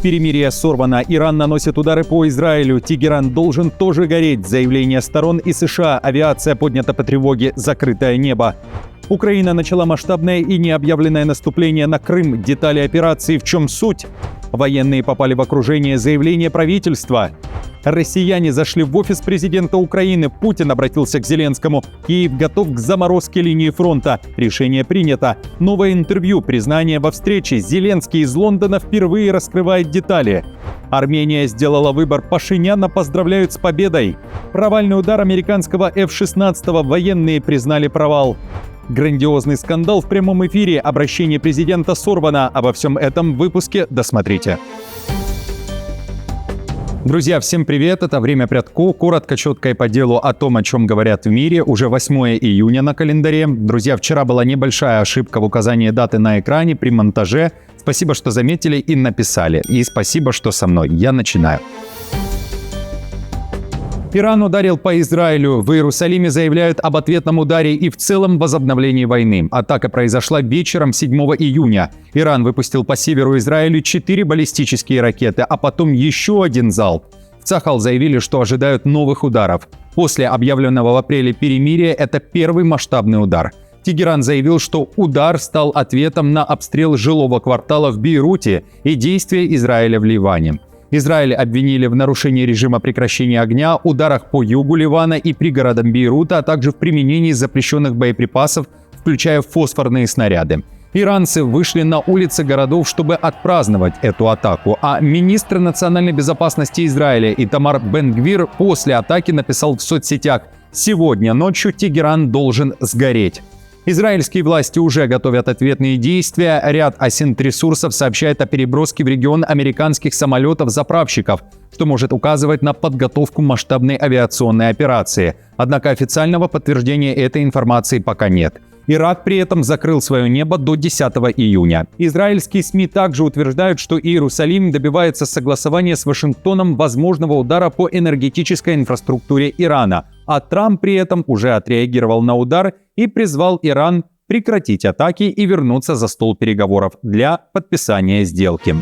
Перемирие сорвано, Иран наносит удары по Израилю, Тегеран должен тоже гореть, заявление сторон и США, авиация поднята по тревоге, закрытое небо. Украина начала масштабное и необъявленное наступление на Крым. Детали операции, в чем суть? Военные попали в окружение, заявление правительства. Россияне зашли в офис президента Украины. Путин обратился к Зеленскому. Киев готов к заморозке линии фронта. Решение принято. Новое интервью, признание во встрече. Зеленский из Лондона впервые раскрывает детали. Армения сделала выбор. Пашиняна поздравляют с победой. Провальный удар американского F-16 военные признали провал. Грандиозный скандал в прямом эфире. Обращение президента сорвано. Обо всем этом в выпуске досмотрите. Друзья, всем привет! Это «Время Прядко». Коротко, четко и по делу о том, о чем говорят в мире. Уже 8 июня на календаре. Друзья, вчера была небольшая ошибка в указании даты на экране при монтаже. Спасибо, что заметили и написали. И спасибо, что со мной. Я начинаю. Иран ударил по Израилю. В Иерусалиме заявляют об ответном ударе и в целом возобновлении войны. Атака произошла вечером 7 июня. Иран выпустил по северу Израиля 4 баллистические ракеты, а потом еще один залп. В Цахал заявили, что ожидают новых ударов. После объявленного в апреле перемирия это первый масштабный удар. Тегеран заявил, что удар стал ответом на обстрел жилого квартала в Бейруте и действия Израиля в Ливане. Израиль обвинили в нарушении режима прекращения огня, ударах по югу Ливана и пригородам Бейрута, а также в применении запрещенных боеприпасов, включая фосфорные снаряды. Иранцы вышли на улицы городов, чтобы отпраздновать эту атаку, а министр национальной безопасности Израиля Итамар Бен-Гвир после атаки написал в соцсетях: «Сегодня ночью Тегеран должен сгореть». Израильские власти уже готовят ответные действия. Ряд Асинт-ресурсов сообщает о переброске в регион американских самолетов-заправщиков, что может указывать на подготовку масштабной авиационной операции. Однако официального подтверждения этой информации пока нет. Ирак при этом закрыл свое небо до 10 июня. Израильские СМИ также утверждают, что Иерусалим добивается согласования с Вашингтоном возможного удара по энергетической инфраструктуре Ирана, а Трамп при этом уже отреагировал на удар и призвал Иран прекратить атаки и вернуться за стол переговоров для подписания сделки.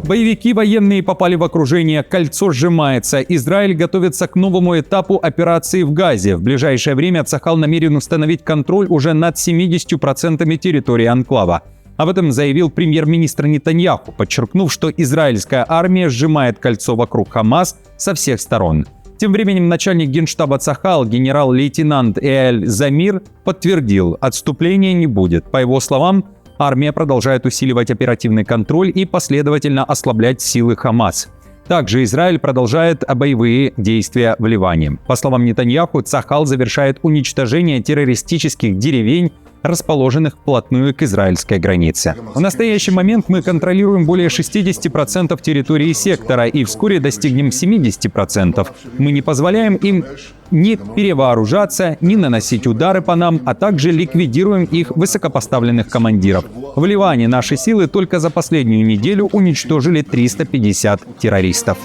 Боевики военные попали в окружение, кольцо сжимается. Израиль готовится к новому этапу операции в Газе. В ближайшее время Цахал намерен установить контроль уже над 70% территории анклава. Об этом заявил премьер-министр Нетаньяху, подчеркнув, что израильская армия сжимает кольцо вокруг Хамас со всех сторон. Тем временем начальник генштаба Цахал, генерал-лейтенант Эаль Замир, подтвердил, отступления не будет. По его словам, армия продолжает усиливать оперативный контроль и последовательно ослаблять силы Хамас. Также Израиль продолжает боевые действия в Ливане. По словам Нетаньяху, Цахал завершает уничтожение террористических деревень, расположенных вплотную к израильской границе. В настоящий момент мы контролируем более 60% территории сектора и вскоре достигнем 70%. Мы не позволяем им ни перевооружаться, ни наносить удары по нам, а также ликвидируем их высокопоставленных командиров. В Ливане наши силы только за последнюю неделю уничтожили 350 террористов.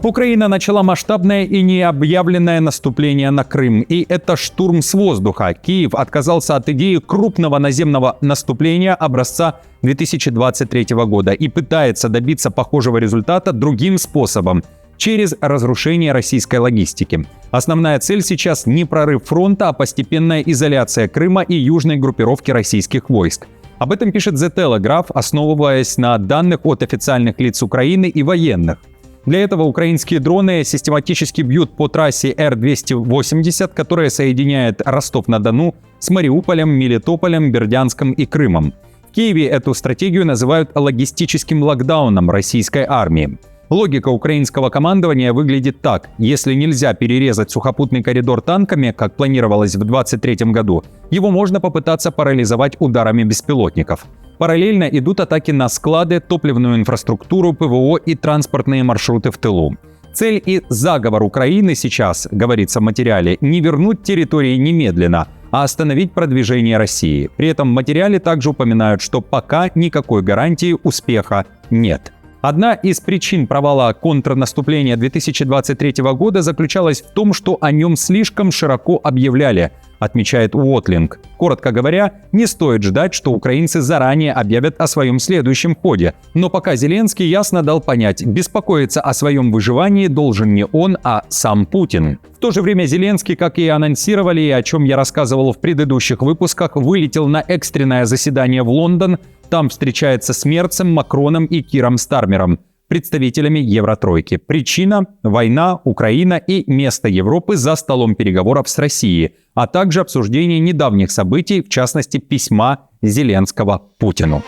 Украина начала масштабное и необъявленное наступление на Крым. И это штурм с воздуха. Киев отказался от идеи крупного наземного наступления образца 2023 года и пытается добиться похожего результата другим способом – через разрушение российской логистики. Основная цель сейчас не прорыв фронта, а постепенная изоляция Крыма и южной группировки российских войск. Об этом пишет The Telegraph, основываясь на данных от официальных лиц Украины и военных. Для этого украинские дроны систематически бьют по трассе Р-280, которая соединяет Ростов-на-Дону с Мариуполем, Мелитополем, Бердянском и Крымом. В Киеве эту стратегию называют логистическим локдауном российской армии. Логика украинского командования выглядит так. Если нельзя перерезать сухопутный коридор танками, как планировалось в 2023 году, его можно попытаться парализовать ударами беспилотников. Параллельно идут атаки на склады, топливную инфраструктуру, ПВО и транспортные маршруты в тылу. Цель и заговор Украины сейчас, говорится в материале, не вернуть территории немедленно, а остановить продвижение России. При этом в материале также упоминают, что пока никакой гарантии успеха нет. Одна из причин провала контрнаступления 2023 года заключалась в том, что о нем слишком широко объявляли. отмечает Уотлинг. Коротко говоря, не стоит ждать, что украинцы заранее объявят о своем следующем ходе. Но пока Зеленский ясно дал понять, беспокоиться о своем выживании должен не он, а сам Путин. В то же время Зеленский, как и анонсировали, и о чем я рассказывал в предыдущих выпусках, вылетел на экстренное заседание в Лондон. Там встречается с Мерцем, Макроном и Киром Стармером, представителями Евротройки. Причина – война, Украина и место Европы за столом переговоров с Россией, а также обсуждение недавних событий, в частности, письма Зеленского Путину.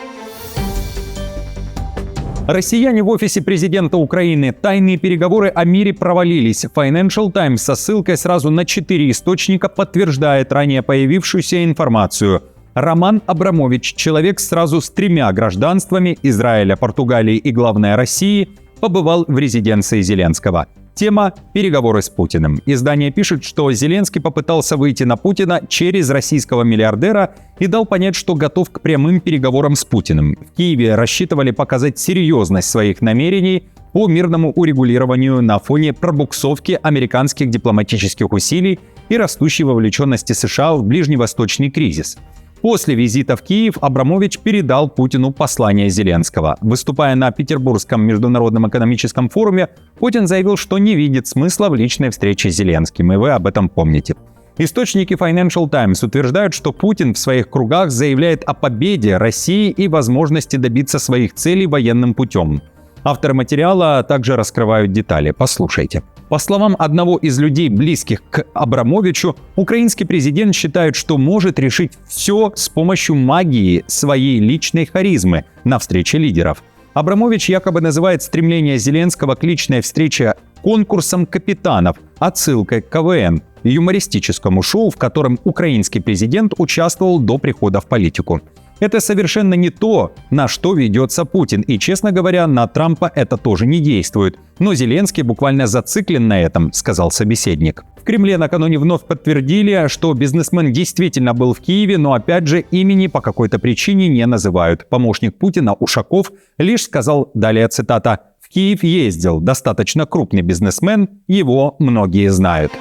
Россияне в офисе президента Украины. Тайные переговоры о мире провалились. Financial Times со ссылкой сразу на 4 источника подтверждает ранее появившуюся информацию. Роман Абрамович, человек сразу с 3 гражданствами – Израиля, Португалии и, главное, России, побывал в резиденции Зеленского. Тема – переговоры с Путиным. Издание пишет, что Зеленский попытался выйти на Путина через российского миллиардера и дал понять, что готов к прямым переговорам с Путиным. В Киеве рассчитывали показать серьезность своих намерений по мирному урегулированию на фоне пробуксовки американских дипломатических усилий и растущей вовлеченности США в ближневосточный кризис. После визита в Киев Абрамович передал Путину послание Зеленского. Выступая на Петербургском международном экономическом форуме, Путин заявил, что не видит смысла в личной встрече с Зеленским, и вы об этом помните. Источники Financial Times утверждают, что Путин в своих кругах заявляет о победе России и возможности добиться своих целей военным путем. Авторы материала также раскрывают детали. Послушайте. По словам одного из людей, близких к Абрамовичу, украинский президент считает, что может решить все с помощью магии своей личной харизмы на встрече лидеров. Абрамович якобы называет стремление Зеленского к личной встрече конкурсом капитанов, отсылкой к КВН, юмористическому шоу, в котором украинский президент участвовал до прихода в политику. Это совершенно не то, на что ведется Путин, и, честно говоря, на Трампа это тоже не действует. Но Зеленский буквально зациклен на этом, сказал собеседник. В Кремле накануне вновь подтвердили, что бизнесмен действительно был в Киеве, но опять же имени по какой-то причине не называют. Помощник Путина Ушаков лишь сказал, далее цитата, «В Киев ездил достаточно крупный бизнесмен, его многие знают».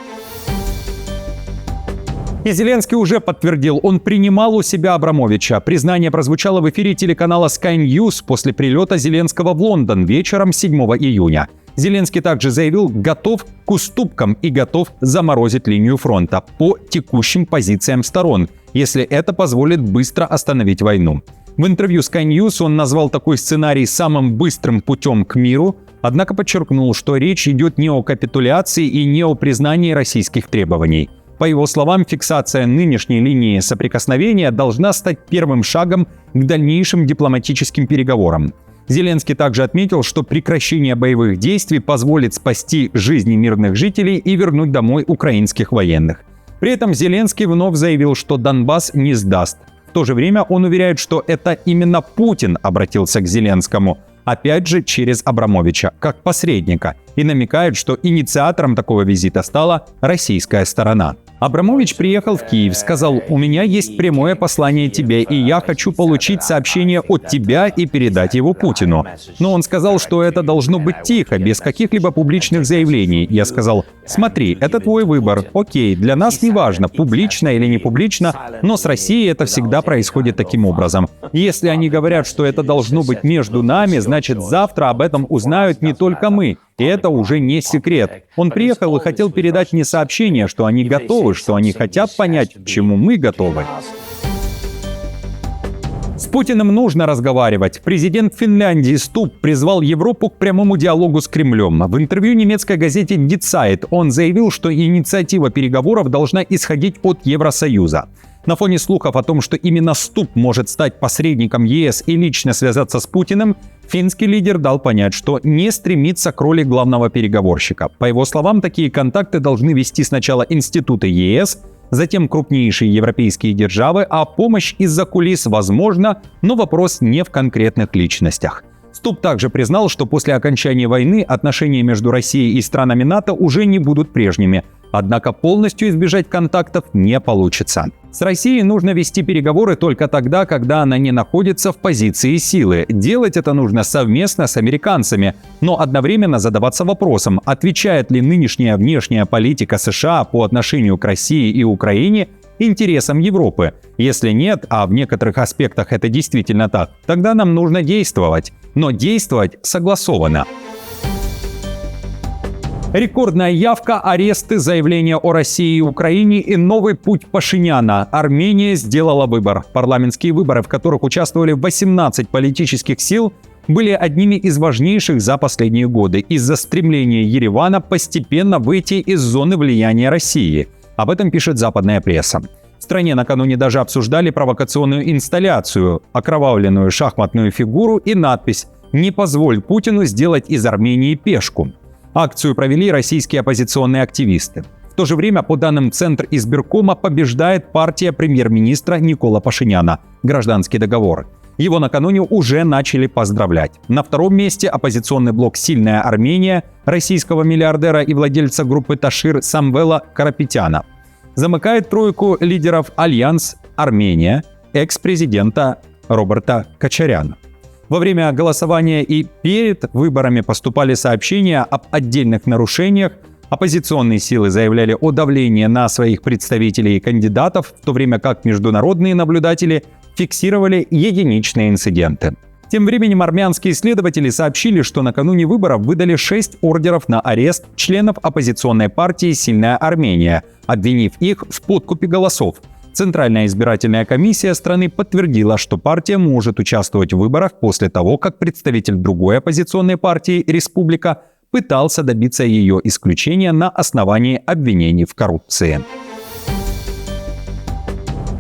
И Зеленский уже подтвердил, он принимал у себя Абрамовича. Признание прозвучало в эфире телеканала Sky News после прилета Зеленского в Лондон вечером 7 июня. Зеленский также заявил, готов к уступкам и готов заморозить линию фронта по текущим позициям сторон, если это позволит быстро остановить войну. В интервью Sky News он назвал такой сценарий самым быстрым путем к миру, однако подчеркнул, что речь идет не о капитуляции и не о признании российских требований. По его словам, фиксация нынешней линии соприкосновения должна стать первым шагом к дальнейшим дипломатическим переговорам. Зеленский также отметил, что прекращение боевых действий позволит спасти жизни мирных жителей и вернуть домой украинских военных. При этом Зеленский вновь заявил, что Донбасс не сдаст. В то же время он уверяет, что это именно Путин обратился к Зеленскому, опять же через Абрамовича, как посредника, и намекает, что инициатором такого визита стала российская сторона. Абрамович приехал в Киев, сказал, «У меня есть прямое послание тебе, и я хочу получить сообщение от тебя и передать его Путину». Но он сказал, что это должно быть тихо, без каких-либо публичных заявлений. Я сказал, «Смотри, это твой выбор. Окей, для нас не важно, публично или не публично, но с Россией это всегда происходит таким образом. Если они говорят, что это должно быть между нами, значит, завтра об этом узнают не только мы. И это уже не секрет. Он приехал и хотел передать мне сообщение, что они готовы, что они хотят понять, к чему мы готовы. С Путиным нужно разговаривать. Президент Финляндии Стуб призвал Европу к прямому диалогу с Кремлем. В интервью немецкой газете Die Zeit он заявил, что инициатива переговоров должна исходить от Евросоюза. На фоне слухов о том, что именно Стуб может стать посредником ЕС и лично связаться с Путиным, финский лидер дал понять, что не стремится к роли главного переговорщика. По его словам, такие контакты должны вести сначала институты ЕС, затем крупнейшие европейские державы, а помощь из-за кулис возможна, но вопрос не в конкретных личностях. Стуб также признал, что после окончания войны отношения между Россией и странами НАТО уже не будут прежними. Однако полностью избежать контактов не получится. С Россией нужно вести переговоры только тогда, когда она не находится в позиции силы. Делать это нужно совместно с американцами, но одновременно задаваться вопросом, отвечает ли нынешняя внешняя политика США по отношению к России и Украине интересам Европы? Если нет, а в некоторых аспектах это действительно так, тогда нам нужно действовать. Но действовать согласованно. Рекордная явка, аресты, заявления о России и Украине и новый путь Пашиняна. Армения сделала выбор. Парламентские выборы, в которых участвовали 18 политических сил, были одними из важнейших за последние годы из-за стремления Еревана постепенно выйти из зоны влияния России. Об этом пишет западная пресса. В стране накануне даже обсуждали провокационную инсталляцию, окровавленную шахматную фигуру и надпись «Не позволь Путину сделать из Армении пешку». Акцию провели российские оппозиционные активисты. В то же время, по данным Центра избиркома, побеждает партия премьер-министра Никола Пашиняна «Гражданский договор». Его накануне уже начали поздравлять. На втором месте оппозиционный блок «Сильная Армения» российского миллиардера и владельца группы Ташир Самвела Карапетяна. Замыкает тройку лидеров Альянс Армения экс-президента Роберта Кочаряна. Во время голосования и перед выборами поступали сообщения об отдельных нарушениях. Оппозиционные силы заявляли о давлении на своих представителей и кандидатов, в то время как международные наблюдатели фиксировали единичные инциденты. Тем временем армянские исследователи сообщили, что накануне выборов выдали 6 ордеров на арест членов оппозиционной партии «Сильная Армения», обвинив их в подкупе голосов. Центральная избирательная комиссия страны подтвердила, что партия может участвовать в выборах после того, как представитель другой оппозиционной партии «Республика» пытался добиться ее исключения на основании обвинений в коррупции.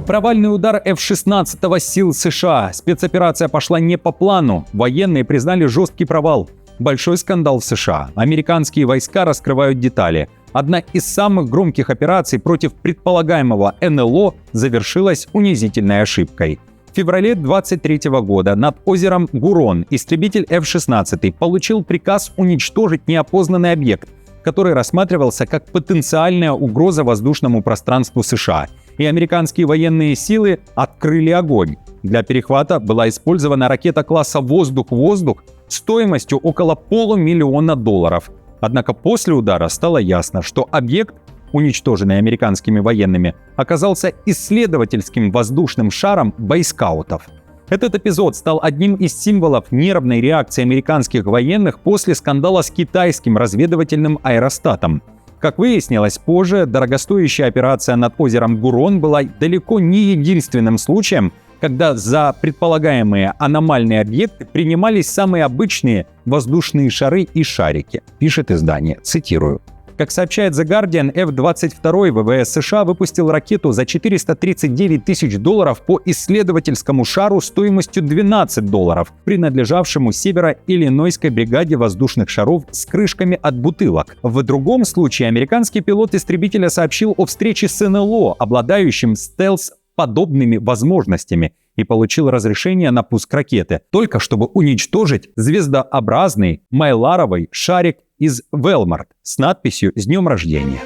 Провальный удар F-16 сил США. Спецоперация пошла не по плану. Военные признали жесткий провал. Большой скандал в США. Американские войска раскрывают детали. Одна из самых громких операций против предполагаемого НЛО завершилась унизительной ошибкой. В феврале 2023 года над озером Гурон истребитель F-16 получил приказ уничтожить неопознанный объект, который рассматривался как потенциальная угроза воздушному пространству США. И американские военные силы открыли огонь. Для перехвата была использована ракета класса «Воздух-воздух» стоимостью около $500 000. Однако после удара стало ясно, что объект, уничтоженный американскими военными, оказался исследовательским воздушным шаром бойскаутов. Этот эпизод стал одним из символов нервной реакции американских военных после скандала с китайским разведывательным аэростатом. Как выяснилось позже, дорогостоящая операция над озером Гурон была далеко не единственным случаем, когда за предполагаемые аномальные объекты принимались самые обычные воздушные шары и шарики, пишет издание, цитирую. Как сообщает The Guardian, F-22 ВВС США выпустил ракету за $439 тысяч по исследовательскому шару стоимостью $12, принадлежавшему северо-иллинойской бригаде воздушных шаров с крышками от бутылок. В другом случае американский пилот истребителя сообщил о встрече с НЛО, обладающим стелс-подобными возможностями, и получил разрешение на пуск ракеты, только чтобы уничтожить звездообразный майларовый шарик из Велмарт с надписью «С днем рождения».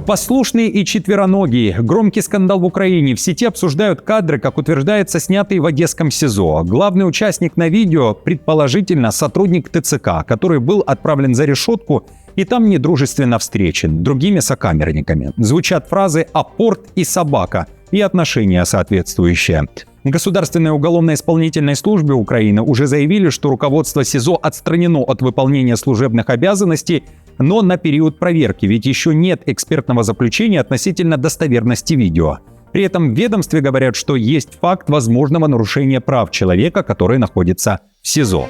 Послушные и четвероногие. Громкий скандал в Украине. В сети обсуждают кадры, как утверждается, снятые в Одесском СИЗО. Главный участник на видео, предположительно, сотрудник ТЦК, который был отправлен за решетку и там недружественно встречен другими сокамерниками. Звучат фразы «апорт» и «собака» и отношения соответствующие. В Государственной уголовно-исполнительной службе Украины уже заявили, что руководство СИЗО отстранено от выполнения служебных обязанностей, но на период проверки, ведь еще нет экспертного заключения относительно достоверности видео. При этом в ведомстве говорят, что есть факт возможного нарушения прав человека, который находится в СИЗО.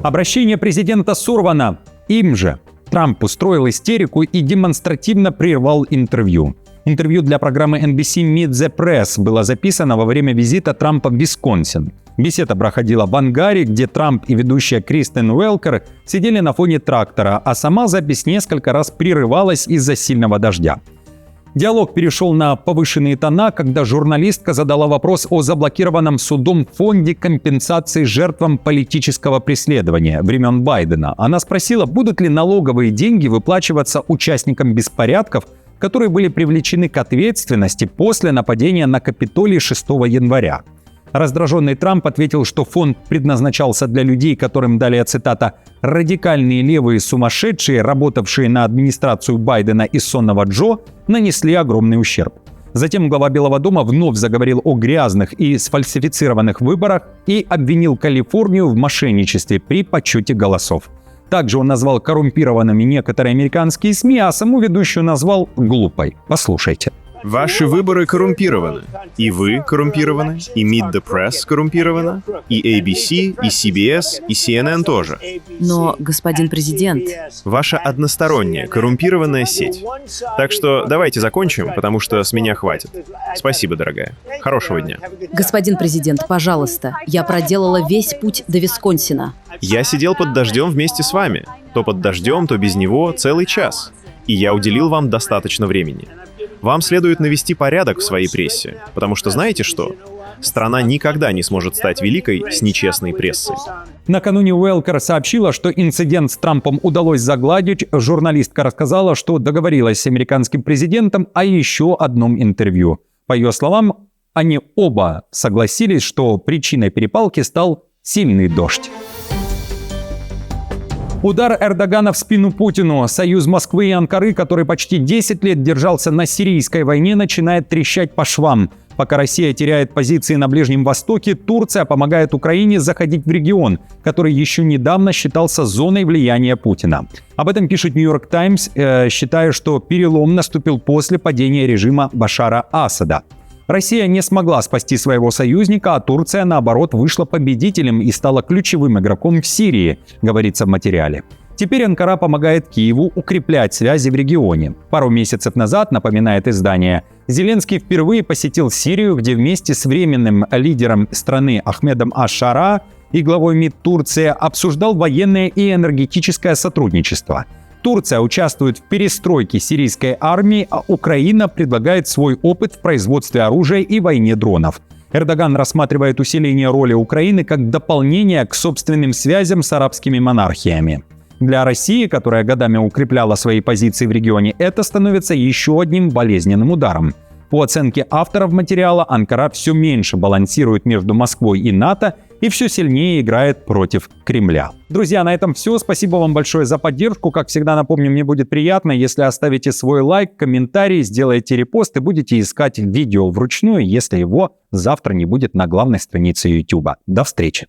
Обращение президента сорвано. Им же Трамп устроил истерику и демонстративно прервал интервью. Интервью для программы NBC Meet the Press было записано во время визита Трампа в Висконсин. Беседа проходила в ангаре, где Трамп и ведущая Кристен Уэлкер сидели на фоне трактора, а сама запись несколько раз прерывалась из-за сильного дождя. Диалог перешел на повышенные тона, когда журналистка задала вопрос о заблокированном судом фонде компенсации жертвам политического преследования времен Байдена. Она спросила, будут ли налоговые деньги выплачиваться участникам беспорядков, которые были привлечены к ответственности после нападения на Капитолий 6 января. Раздраженный Трамп ответил, что фонд предназначался для людей, которым, далее цитата, «радикальные левые сумасшедшие, работавшие на администрацию Байдена и сонного Джо, нанесли огромный ущерб». Затем глава Белого дома вновь заговорил о грязных и сфальсифицированных выборах и обвинил Калифорнию в мошенничестве при подсчете голосов. Также он назвал коррумпированными некоторые американские СМИ, а саму ведущую назвал глупой. Послушайте. Ваши выборы коррумпированы. И вы коррумпированы, и Meet the Press коррумпирована, и ABC, и CBS, и CNN тоже. Но, господин президент... Ваша односторонняя коррумпированная сеть. Так что давайте закончим, потому что с меня хватит. Спасибо, дорогая. Хорошего дня. Господин президент, пожалуйста, я проделала весь путь до Висконсина. Я сидел под дождем вместе с вами. То под дождем, то без него целый час. И я уделил вам достаточно времени. Вам следует навести порядок в своей прессе, потому что знаете что? Страна никогда не сможет стать великой с нечестной прессой. Накануне Уэлкер сообщила, что инцидент с Трампом удалось загладить. Журналистка рассказала, что договорилась с американским президентом о еще одном интервью. По ее словам, они оба согласились, что причиной перепалки стал сильный дождь. Удар Эрдогана в спину Путину. Союз Москвы и Анкары, который почти 10 лет держался на сирийской войне, начинает трещать по швам. Пока Россия теряет позиции на Ближнем Востоке, Турция помогает Украине заходить в регион, который еще недавно считался зоной влияния Путина. Об этом пишет Нью-Йорк Таймс, считая, что перелом наступил после падения режима Башара Асада. Россия не смогла спасти своего союзника, а Турция, наоборот, вышла победителем и стала ключевым игроком в Сирии, говорится в материале. Теперь Анкара помогает Киеву укреплять связи в регионе. Пару месяцев назад, напоминает издание, Зеленский впервые посетил Сирию, где вместе с временным лидером страны Ахмедом аш-Шара и главой МИД Турции обсуждал военное и энергетическое сотрудничество. Турция участвует в перестройке сирийской армии, а Украина предлагает свой опыт в производстве оружия и войне дронов. Эрдоган рассматривает усиление роли Украины как дополнение к собственным связям с арабскими монархиями. Для России, которая годами укрепляла свои позиции в регионе, это становится еще одним болезненным ударом. По оценке авторов материала, Анкара все меньше балансирует между Москвой и НАТО и все сильнее играет против Кремля. Друзья, на этом все. Спасибо вам большое за поддержку. Как всегда, напомню, мне будет приятно, если оставите свой лайк, комментарий, сделаете репост и будете искать видео вручную, если его завтра не будет на главной странице YouTube. До встречи!